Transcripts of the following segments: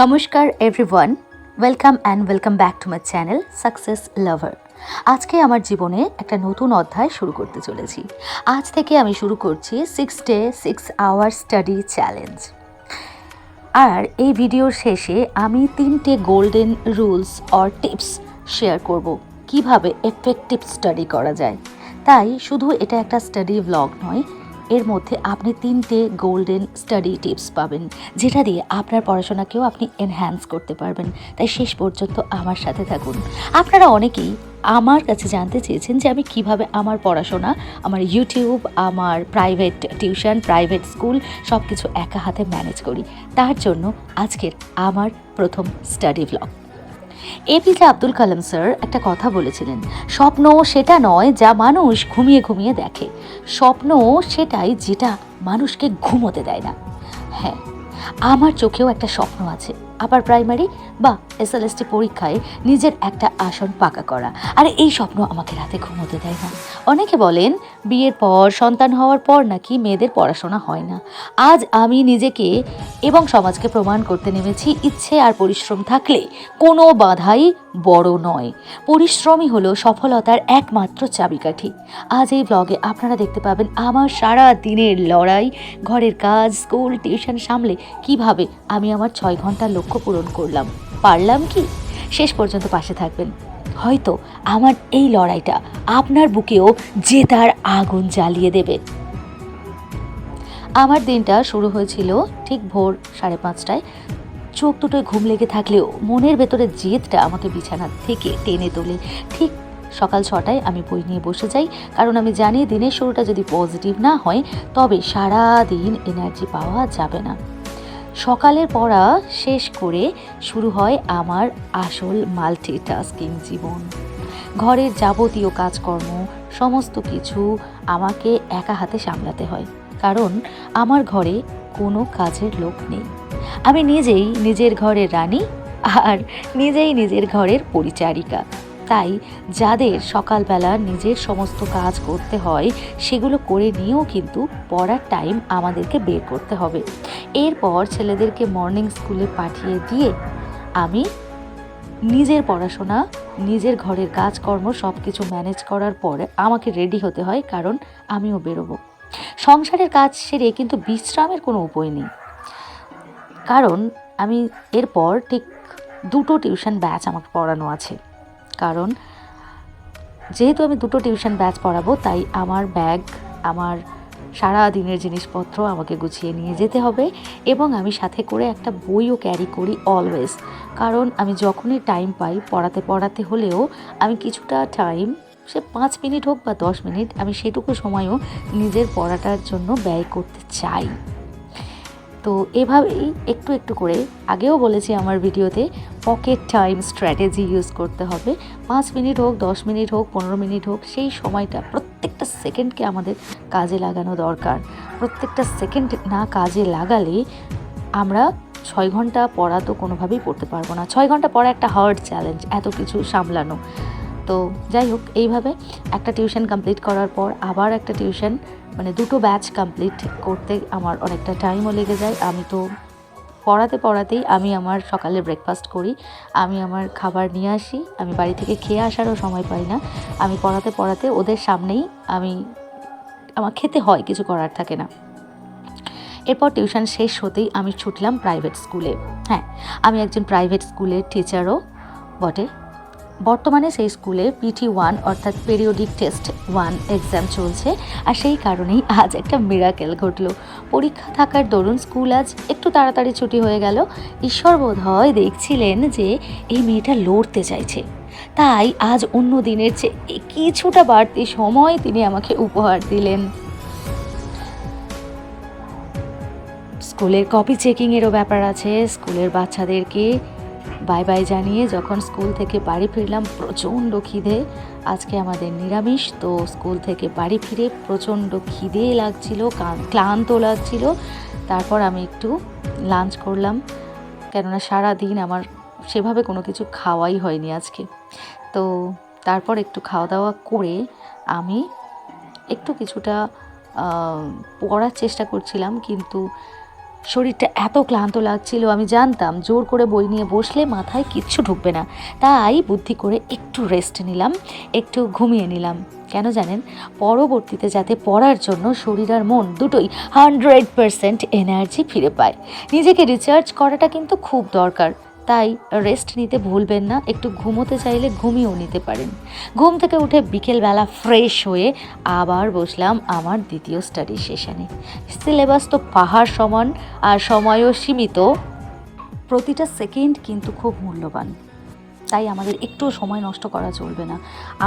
নমস্কার everyone, welcome back to my channel success lover. আজকে আমার জীবনে একটা নতুন অধ্যায় শুরু করতে চলেছি। আজ থেকে আমি শুরু করছি 6 ডে 6 আওয়ার স্টাডি চ্যালেঞ্জ। আর এই ভিডিওর শেষে আমি 3টে golden rules or tips share করব কিভাবে এফেক্টিভ স্টাডি করা যায়। তাই শুধু এটা একটা স্টাডি ভ্লগ নয়, এর মধ্যে আপনি 3টে গোল্ডেন স্টাডি টিপস পাবেন, যেটা দিয়ে আপনার পড়াশোনাকেও আপনি এনহ্যান্স করতে পারবেন। তাই শেষ পর্যন্ত আমার সাথে থাকুন। আপনারা অনেকেই আমার কাছে জানতে চেয়েছেন যে আমি কিভাবে আমার পড়াশোনা, আমার ইউটিউব, আমার প্রাইভেট টিউশন, প্রাইভেট স্কুল সব কিছু একা হাতে ম্যানেজ করি। তার জন্য আজকের আমার প্রথম study vlog. APJ Abdul Kalam sir একটা কথা বলেছিলেন, স্বপ্ন সেটা নয় যা মানুষ ঘুমিয়ে ঘুমিয়ে দেখে, স্বপ্ন সেটাই যেটা মানুষকে ঘুমোতে দেয় না। হ্যাঁ, আমার চোখেও একটা স্বপ্ন আছে, আপার প্রাইমারি বা এসএলএসটি পরীক্ষায় নিজের একটা আসন পাকা করা। আর এই স্বপ্ন আমাকে রাতে ঘুমোতে দেয় না। অনেকে বলেন বিয়ের পর, সন্তান হওয়ার পর নাকি মেয়েদের পড়াশোনা হয় না। আজ আমি নিজেকে এবং সমাজকে প্রমাণ করতে নেমেছি, ইচ্ছে আর পরিশ্রম থাকলে কোনো বাধাই বড় নয়। পরিশ্রমই হলো সফলতার একমাত্র চাবিকাঠি। আজ এই ব্লগে আপনারা দেখতে পাবেন আমার সারা দিনের লড়াই, ঘরের কাজ, স্কুল, টিউশন সামলে কিভাবে আমি আমার 6 ঘন্টার লক্ষ্য পূরণ করলাম। পারলাম কি? শেষ পর্যন্ত পাশে থাকবেন। হয়তো আমার এই লড়াইটা আপনার বুকেও জেতার আগুন জ্বালিয়ে দেবে। আমার দিনটা শুরু হয়েছিল ঠিক ভোর 5:30টায়। চোখ দুটোয় ঘুম লেগে থাকলেও মনের ভেতরে জেদটা আমাকে বিছানা থেকে টেনে তোলে। ঠিক সকাল 6টায় আমি বই নিয়ে বসে যাই, কারণ আমি জানি দিনের শুরুটা যদি পজিটিভ না হয় তবে সারা দিন এনার্জি পাওয়া যাবে না। সকালের পড়া শেষ করে শুরু হয় আমার আসল মাল্টিটাস্কিং জীবন। ঘরের যাবতীয় কাজকর্ম সমস্ত কিছু আমাকে একা হাতে সামলাতে হয়, কারণ আমার ঘরে কোনো কাজের লোক নেই। আমি নিজেই নিজের ঘরের রানী আর নিজেই নিজের ঘরের পরিচারিকা। তাই যাদের সকালবেলা নিজের সমস্ত কাজ করতে হয় সেগুলো করে নিয়েও কিন্তু পড়ার টাইম আমাদেরকে বের করতে হবে। এরপর ছেলেদেরকে মর্নিং স্কুলে পাঠিয়ে দিয়ে আমি নিজের পড়াশোনা, নিজের ঘরের কাজকর্ম সব কিছু ম্যানেজ করার পরে আমাকে রেডি হতে হয়, কারণ আমিও বেরোবো। সংসারের কাজ সেরে কিন্তু বিশ্রামের কোনো উপায় নেই, কারণ আমি এরপর ঠিক 2টো টিউশন ব্যাচ আমাকে পড়ানো আছে। কারণ যেহেতু আমি 2টো টিউশন ব্যাচ পড়াবো, তাই আমার ব্যাগ, আমার সারা দিনের জিনিসপত্র আমাকে গুছিয়ে নিয়ে যেতে হবে, এবং আমি সাথে করে একটা বইও ক্যারি করি অলওয়েজ। কারণ আমি যখনই টাইম পাই পড়াতে পড়াতে হলেও আমি কিছুটা টাইম, সে 5 মিনিট হোক বা 10 মিনিট, আমি সেটুকু সময়ও নিজের পড়াটার জন্য ব্যয় করতে চাই। তো এভাবেই একটু একটু করে, আগেও বলেছি আমার ভিডিওতে, পকেট টাইম স্ট্র্যাটেজি ইউজ করতে হবে। 5 মিনিট হোক, 10 মিনিট হোক, 15 মিনিট হোক, সেই সময়টা প্রত্যেকটা সেকেন্ডকে আমাদের কাজে লাগানো দরকার। প্রত্যেকটা সেকেন্ড না কাজে লাগালে আমরা 6 ঘন্টা পড়া তো কোনোভাবেই পড়তে পারবো না। 6 ঘন্টা পড়া একটা হার্ড চ্যালেঞ্জ, এত কিছু সামলানো। তো যাই হোক, এইভাবে একটা টিউশন কমপ্লিট করার পর আবার একটা টিউশন, মানে 2টো ব্যাচ কমপ্লিট করতে আমার অনেকটা টাইমও লেগে যায়। আমি তো পড়াতে পড়াতেই আমি আমার সকালে ব্রেকফাস্ট করি, আমি আমার খাবার নিয়ে আসি, আমি বাড়ি থেকে খেয়ে আসারও সময় পাই না। আমি পড়াতে পড়াতে ওদের সামনেই আমার খেতে হয়, কিছু করার থাকে না। এরপর টিউশন শেষ হতেই আমি ছুটলাম প্রাইভেট স্কুলে। হ্যাঁ, আমি একজন প্রাইভেট স্কুলের টিচারও বটে। বর্তমানে সেই স্কুলে PT1 অর্থাৎ পেরিওডিক টেস্ট 1 এক্সাম চলছে, আর সেই কারণেই আজ একটা মিরাকেল ঘটলো। পরীক্ষা থাকার দরুন স্কুল আজ একটু তাড়াতাড়ি ছুটি হয়ে গেল। ঈশ্বর বোধহয় দেখছিলেন যে এই মেয়েটা লড়তে চাইছে, তাই আজ অন্য দিনের চেয়ে কিছুটা বাড়তি সময় তিনি আমাকে উপহার দিলেন। স্কুলের কপি চেকিংয়েরও ব্যাপার আছে। স্কুলের বাচ্চাদেরকে বাই বাই জানিয়ে যখন স্কুল থেকে বাড়ি ফিরলাম, প্রচণ্ড খিদে। আজকে আমাদের নিরামিষ, তো স্কুল থেকে বাড়ি ফিরে প্রচণ্ড খিদে লাগছিল, ক্লান্ত লাগছিল। তারপর আমি একটু লাঞ্চ করলাম, কেননা সারা দিন আমার সেভাবে কোনো কিছু খাওয়াই হয়নি আজকে। তো তারপর একটু খাওয়া দাওয়া করে আমি একটু কিছুটা পড়ার চেষ্টা করছিলাম, কিন্তু শরীরটা এত ক্লান্ত লাগছিল, আমি জানতাম জোর করে বই নিয়ে বসলে মাথায় কিচ্ছু ঢুকবে না। তাই বুদ্ধি করে একটু রেস্ট নিলাম, একটু ঘুমিয়ে নিলাম। কেন জানেন? পরবর্তীতে যাতে পড়ার জন্য শরীর আর মন দুটোই 100% এনার্জি ফিরে পায়। নিজেকে রিচার্জ করাটা কিন্তু খুব দরকার। তাই রেস্ট নিতে ভুলবেন না। একটু ঘুমোতে চাইলে ঘুমিয়েও নিতে পারেন। ঘুম থেকে উঠে বিকেলবেলা ফ্রেশ হয়ে আবার বসলাম আমার দ্বিতীয় স্টাডি সেশনে। সিলেবাস তো পাহাড় সমান আর সময়ও সীমিত। প্রতিটা সেকেন্ড কিন্তু খুব মূল্যবান। তাই আমাদের একটুও সময় নষ্ট করা চলবে না।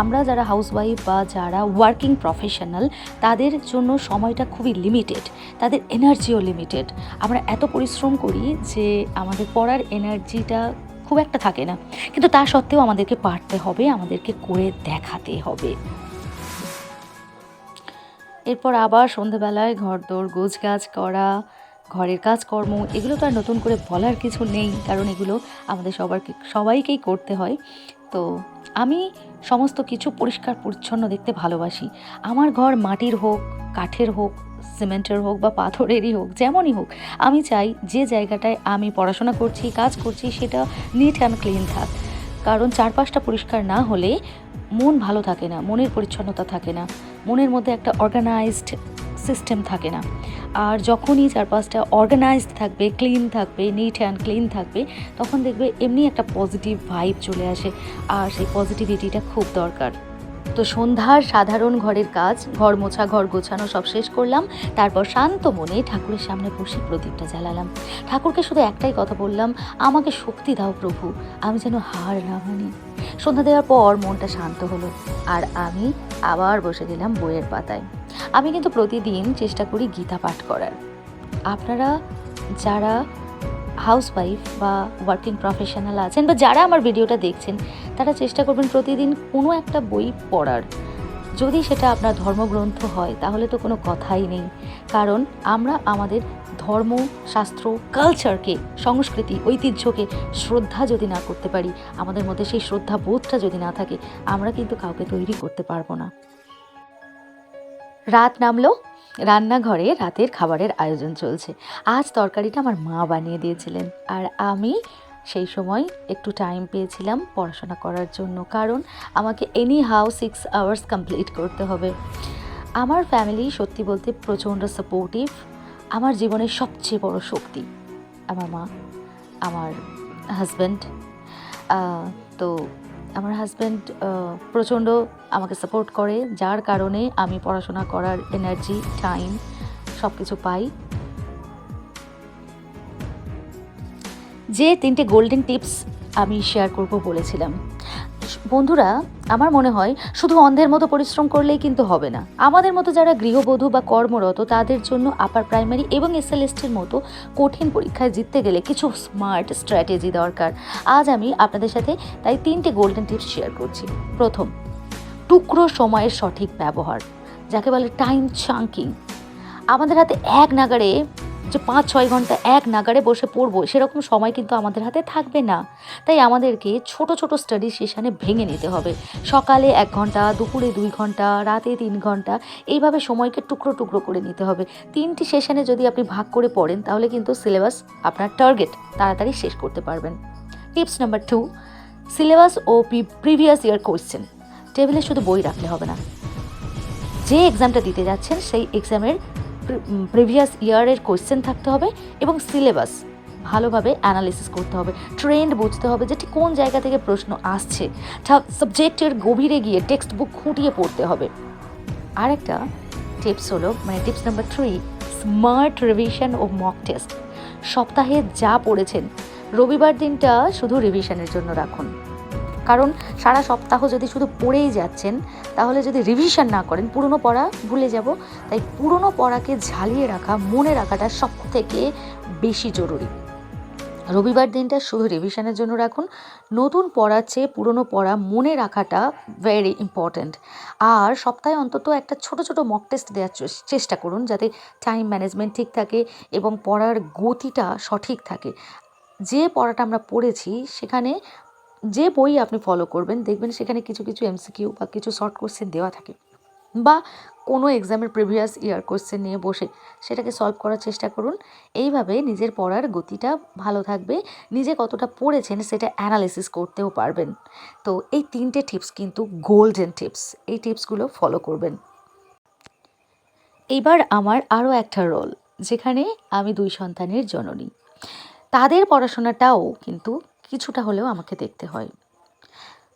আমরা যারা হাউসওয়াইফ বা যারা ওয়ার্কিং প্রফেশনাল, তাদের জন্য সময়টা খুবই লিমিটেড, তাদের এনার্জিও লিমিটেড। আমরা এত পরিশ্রম করি যে আমাদের পড়ার এনার্জিটা খুব একটা থাকে না, কিন্তু তা সত্ত্বেও আমাদেরকে পারতে হবে, আমাদেরকে করে দেখাতে হবে। এরপর আবার সন্ধেবেলায় ঘরদোর গোছগাছ করা, ঘরের কাজকর্ম, এগুলো তো আর নতুন করে বলার কিছু নেই, কারণ এগুলো আমাদের সবাইকেই করতে হয়। তো আমি সমস্ত কিছু পরিষ্কার পরিচ্ছন্ন দেখতে ভালোবাসি। আমার ঘর মাটির হোক, কাঠের হোক, সিমেন্টের হোক বা পাথরেরই হোক, যেমনই হোক, আমি চাই যে জায়গাটায় আমি পড়াশোনা করছি, কাজ করছি, সেটা নিট অ্যান্ড ক্লিন থাক। কারণ চারপাশটা পরিষ্কার না হলে মন ভালো থাকে না, মনের পরিচ্ছন্নতা থাকে না, মনের মধ্যে একটা অর্গানাইজড সিস্টেম থাকে না। আর যখনই চারপাশটা অর্গানাইজড থাকবে, ক্লিন থাকবে, নিট অ্যান্ড ক্লিন থাকবে, তখন দেখবে এমনি একটা পজিটিভ ভাইব চলে আসে, আর সেই পজিটিভিটিটা খুব দরকার। তো সন্ধ্যার সাধারণ ঘরের কাজ, ঘর মোছা, ঘর গোছানো সব শেষ করলাম। তারপর শান্ত মনে ঠাকুরের সামনে বসে প্রদীপটা জ্বালালাম। ঠাকুরকে শুধু একটাই কথা বললাম, আমাকে শক্তি দাও প্রভু, আমি যেন হার না মানি। সন্ধ্যা দেওয়ার পর মনটা শান্ত হলো, আর আমি আবার বসে গেলাম বইয়ের পাতায়। আমি কিন্তু প্রতিদিন চেষ্টা করি গীতা পাঠ করার। আপনারা যারা হাউসওয়াইফ বা ওয়ার্কিং প্রফেশনাল আছেন বা যারা আমার ভিডিওটা দেখছেন, তারা চেষ্টা করবেন প্রতিদিন কোনো একটা বই পড়ার। যদি সেটা আপনার ধর্মগ্রন্থ হয় তাহলে তো কোনো কথাই নেই, কারণ আমরা আমাদের ধর্ম, শাস্ত্র, কালচারকে, সংস্কৃতি, ঐতিহ্যকে শ্রদ্ধা যদি না করতে পারি, আমাদের মধ্যে সেই শ্রদ্ধা বোধটা যদি না থাকে, আমরা কিন্তু কাউকে তৈরি করতে পারবো না। রাত নামলো, রান্নাঘরে রাতের খাবারের আয়োজন চলছে। আজ তরকারিটা আমার মা বানিয়ে দিয়েছিলেন, আর আমি সেই সময় একটু টাইম পেয়েছিলাম পড়াশোনা করার জন্য, কারণ আমাকে এনি হাউ 6 আওয়ার্স কমপ্লিট করতে হবে। আমার ফ্যামিলি সত্যি বলতে প্রচণ্ড সাপোর্টিভ। আমার জীবনের সবচেয়ে বড় শক্তি আমার মা, আমার হাজব্যান্ড। তো আমার হাজব্যান্ড প্রচণ্ড আমাকে সাপোর্ট করে, যার কারণে আমি পড়াশোনা করার এনার্জি, টাইম সব কিছু পাই। যে 3টে গোল্ডেন টিপস আমি শেয়ার করব বলেছিলাম, বন্ধুরা, আমার মনে হয় শুধু অন্ধের মতো পরিশ্রম করলেই কিন্তু হবে না। আমাদের মতো যারা গৃহবধূ বা কর্মরত, তাদের জন্য আপার প্রাইমারি এবং এসএলএসটির মতো কঠিন পরীক্ষায় জিততে গেলে কিছু স্মার্ট স্ট্র্যাটেজি দরকার। আজ আমি আপনাদের সাথে তাই 3টে গোল্ডেন টিপস শেয়ার করছি। প্রথম, টুকরো সময়ের সঠিক ব্যবহার, যাকে বলে টাইম চাঙ্কিং। আমাদের হাতে এক নাগাড়ে যে 5-6 ঘন্টা এক নাগাড়ে বসে পড়বো, সেরকম সময় কিন্তু আমাদের হাতে থাকবে না। তাই আমাদেরকে ছোট ছোট স্টাডি সেশনে ভেঙে নিতে হবে। সকালে 1 ঘন্টা, দুপুরে 2 ঘন্টা, রাতে 3 ঘন্টা, এইভাবে সময়কে টুকরো টুকরো করে নিতে হবে। 3টি সেশনে যদি আপনি ভাগ করে পড়েন, তাহলে কিন্তু সিলেবাস, আপনার টার্গেট তাড়াতাড়ি শেষ করতে পারবেন। টিপস নাম্বার 2, সিলেবাস ও প্রিভিয়াস ইয়ার কোয়েশ্চেন। টেবিলে শুধু বই রাখলে হবে না। যে এক্সামটা দিতে যাচ্ছেন সেই এক্সামের প্রিভিয়াস ইয়ারের কোয়েশ্চেন থাকতে হবে, এবং সিলেবাস ভালোভাবে অ্যানালিসিস করতে হবে। ট্রেন্ড বুঝতে হবে যে ঠিক কোন জায়গা থেকে প্রশ্ন আসছে। সাবজেক্টের গভীরে গিয়ে টেক্সট বুক খুঁটিয়ে পড়তে হবে। আর একটা টিপস হলো, টিপস নাম্বার 3, স্মার্ট রিভিশন ও মক টেস্ট। সপ্তাহে যা পড়েছেন, রবিবার দিনটা শুধু রিভিশনের জন্য রাখুন। কারণ সারা সপ্তাহ যদি শুধু পড়েই যাচ্ছেন, তাহলে যদি রিভিশন না করেন, পুরনো পড়া ভুলে যাব। তাই পুরনো পড়াকে ঝালিয়ে রাখা, মনে রাখাটা সব থেকে বেশি জরুরি। রবিবার দিনটা শুধু রিভিশনের জন্য রাখুন। নতুন পড়ার চেয়ে পুরনো পড়া মনে রাখাটা ভেরি ইম্পর্ট্যান্ট। আর সপ্তাহে অন্তত একটা ছোট ছোট মক টেস্ট দেওয়ার চেষ্টা করুন, যাতে টাইম ম্যানেজমেন্ট ঠিক থাকে এবং পড়ার গতিটা সঠিক থাকে। যে পড়াটা আমরা পড়েছি, সেখানে যে বই আপনি ফলো করবেন, দেখবেন সেখানে কিছু কিছু এমসিকিউ বা কিছু শর্ট কোশ্চেন দেওয়া থাকে। বা কোনো এক্সামের প্রিভিয়াস ইয়ার কোয়েশ্চেন নিয়ে বসে সেটাকে সলভ করার চেষ্টা করুন। এইভাবে নিজের পড়ার গতিটা ভালো থাকবে, নিজে কতটা পড়েছেন সেটা অ্যানালিসিস করতেও পারবেন। তো এই 3টে টিপস কিন্তু গোল্ডেন টিপস, এই টিপসগুলো ফলো করবেন। এইবার আমার আরও একটা রোল, যেখানে আমি 2 সন্তানের জননী। তাদের পড়াশোনাটাও কিন্তু কিছুটা হলেও আমাকে দেখতে হয়।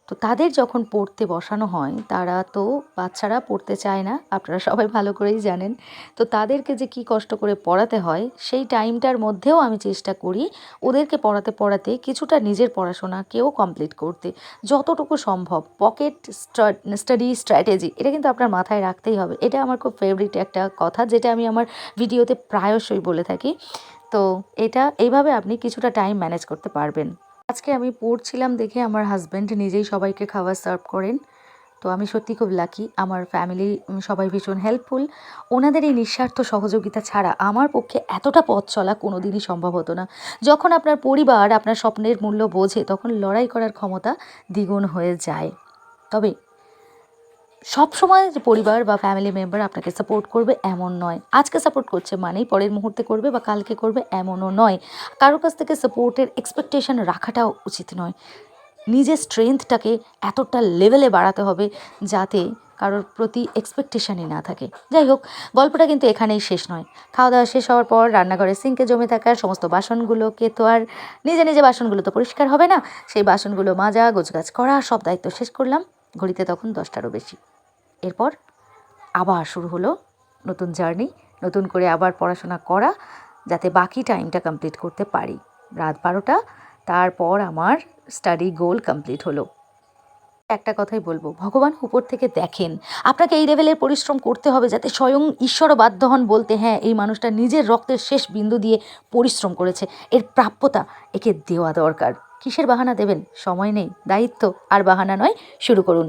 তো তাদের যখন পড়তে বসানো হয়, তারা তো বাচ্চারা পড়তে চায় না, আপনারা সবাই ভালো করেই জানেন। তো তাদেরকে যে কী কষ্ট করে পড়াতে হয়, সেই টাইমটার মধ্যেও আমি চেষ্টা করি ওদেরকে পড়াতে পড়াতে কিছুটা নিজের পড়াশোনাকেও কমপ্লিট করতে, যতটুকু সম্ভব। পকেট স্টাডি স্ট্র্যাটেজি, এটা কিন্তু আপনার মাথায় রাখতেই হবে। এটা আমার খুব ফেভারিট একটা কথা, যেটা আমি আমার ভিডিওতে প্রায়শই বলে থাকি। তো এটা এইভাবে আপনি কিছুটা টাইম ম্যানেজ করতে পারবেন। আজকে আমি পড়ছিলাম দেখে আমার হাজব্যান্ড নিজেই সবাইকে খাবার সার্ভ করেন। তো আমি সত্যি খুব লাকি, আমার ফ্যামিলি সবাই ভীষণ হেল্পফুল। ওনাদের এই নিঃস্বার্থ সহযোগিতা ছাড়া আমার পক্ষে এতটা পথ চলা কোনো দিনই সম্ভব হতো না। যখন আপনার পরিবার আপনার স্বপ্নের মূল্য বোঝে, তখন লড়াই করার ক্ষমতা দ্বিগুণ হয়ে যায়। তবে সবসময় যে পরিবার বা ফ্যামিলি মেম্বার আপনাকে সাপোর্ট করবে এমন নয়। আজকে সাপোর্ট করছে মানেই পরের মুহূর্তে করবে বা কালকে করবে এমনও নয়। কারোর কাছ থেকে সাপোর্টের এক্সপেকটেশন রাখাটাও উচিত নয়। নিজের স্ট্রেংথটাকে এতটা লেভেলে বাড়াতে হবে যাতে কারোর প্রতি এক্সপেকটেশনই না থাকে। যাই হোক, গল্পটা কিন্তু এখানেই শেষ নয়। খাওয়া দাওয়া শেষ হওয়ার পর রান্নাঘরের সিঙ্কে জমে থাকা সমস্ত বাসনগুলোকে তো আর নিজে নিজে বাসনগুলো তো পরিষ্কার হবে না, সেই বাসনগুলো মাজা গোছগাছ করা সব দায়িত্ব শেষ করলাম। ঘড়িতে তখন 10টারও বেশি। এরপর আবার শুরু হলো নতুন জার্নি, নতুন করে আবার পড়াশোনা করা, যাতে বাকি টাইমটা কমপ্লিট করতে পারি। রাত 12টা, তারপর আমার স্টাডি গোল কমপ্লিট হলো। একটা কথাই বলবো, ভগবান উপর থেকে দেখেন, আপনাকে এই লেভেলের পরিশ্রম করতে হবে যাতে স্বয়ং ঈশ্বরও বাধ্য হন বলতে, হ্যাঁ এই মানুষটা নিজের রক্তের শেষ বিন্দু দিয়ে পরিশ্রম করেছে, এর প্রাপ্যতা একে দেওয়া দরকার। কিসের বাহানা দেবেন? সময় নেই, দায়িত্ব আর বাহানা নয়, শুরু করুন।